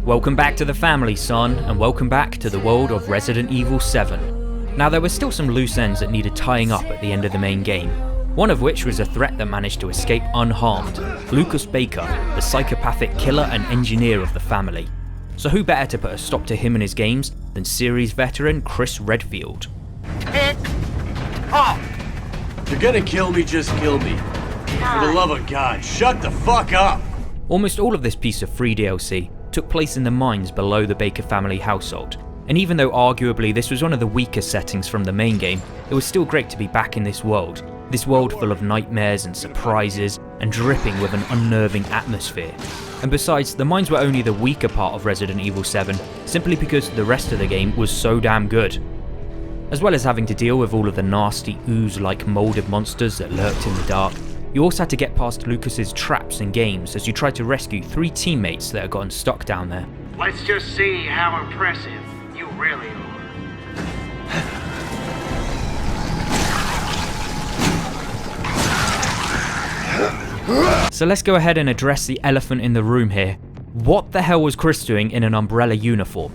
Welcome back to the family, son, and welcome back to the world of Resident Evil 7. Now, there were still some loose ends that needed tying up at the end of the main game. One of which was a threat that managed to escape unharmed, Lucas Baker, the psychopathic killer and engineer of the family. So who better to put a stop to him and his games than series veteran Chris Redfield? Pick up! If you're gonna kill me, just kill me. For the love of God, shut the fuck up! Almost all of this piece of free DLC took place in the mines below the Baker family household, and even though arguably this was one of the weaker settings from the main game, it was still great to be back in this world full of nightmares and surprises and dripping with an unnerving atmosphere. And besides, the mines were only the weaker part of Resident Evil 7, simply because the rest of the game was so damn good. As well as having to deal with all of the nasty ooze-like moulded monsters that lurked in the dark, you also had to get past Lucas's traps and games as you tried to rescue 3 teammates that had gotten stuck down there. Let's just see how impressive you really are. So let's go ahead and address the elephant in the room here. What the hell was Chris doing in an Umbrella uniform?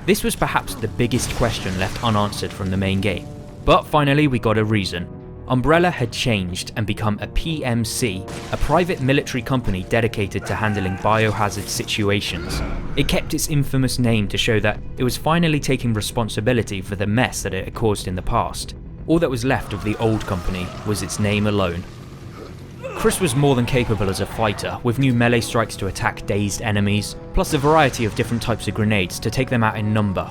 This was perhaps the biggest question left unanswered from the main game. But finally we got a reason. Umbrella had changed and become a PMC, a private military company dedicated to handling biohazard situations. It kept its infamous name to show that it was finally taking responsibility for the mess that it had caused in the past. All that was left of the old company was its name alone. Chris was more than capable as a fighter, with new melee strikes to attack dazed enemies, plus a variety of different types of grenades to take them out in number.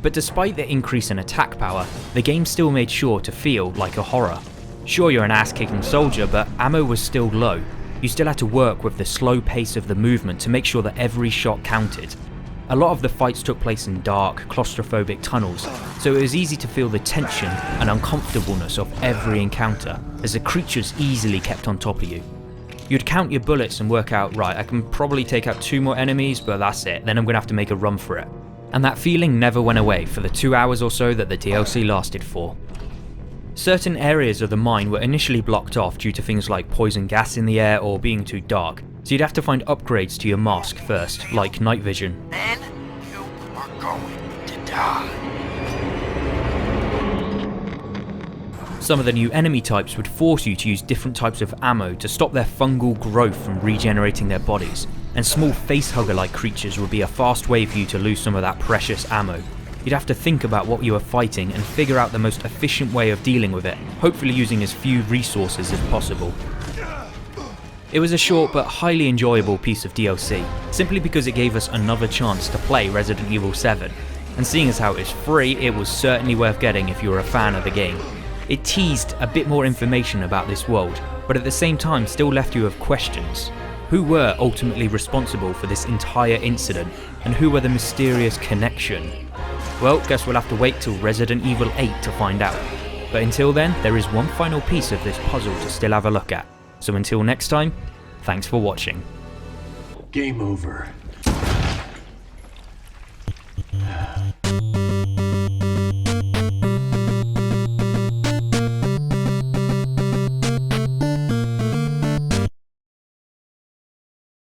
But despite the increase in attack power, the game still made sure to feel like a horror. Sure, you're an ass-kicking soldier, but ammo was still low. You still had to work with the slow pace of the movement to make sure that every shot counted. A lot of the fights took place in dark, claustrophobic tunnels, so it was easy to feel the tension and uncomfortableness of every encounter, as the creatures easily kept on top of you. You'd count your bullets and work out, right, I can probably take out 2 more enemies, but that's it, then I'm going to have to make a run for it. And that feeling never went away for the 2 hours or so that the DLC lasted for. Certain areas of the mine were initially blocked off due to things like poison gas in the air or being too dark, so you'd have to find upgrades to your mask first, like night vision. Then you are going to die. Some of the new enemy types would force you to use different types of ammo to stop their fungal growth from regenerating their bodies, and small facehugger-like creatures would be a fast way for you to lose some of that precious ammo. You'd have to think about what you were fighting and figure out the most efficient way of dealing with it, hopefully using as few resources as possible. It was a short but highly enjoyable piece of DLC, simply because it gave us another chance to play Resident Evil 7, and seeing as how it was free, it was certainly worth getting if you were a fan of the game. It teased a bit more information about this world, but at the same time still left you with questions. Who were ultimately responsible for this entire incident, and who were the mysterious connection? Well, guess we'll have to wait till Resident Evil 8 to find out. But until then, there is one final piece of this puzzle to still have a look at. So until next time, thanks for watching. Game over.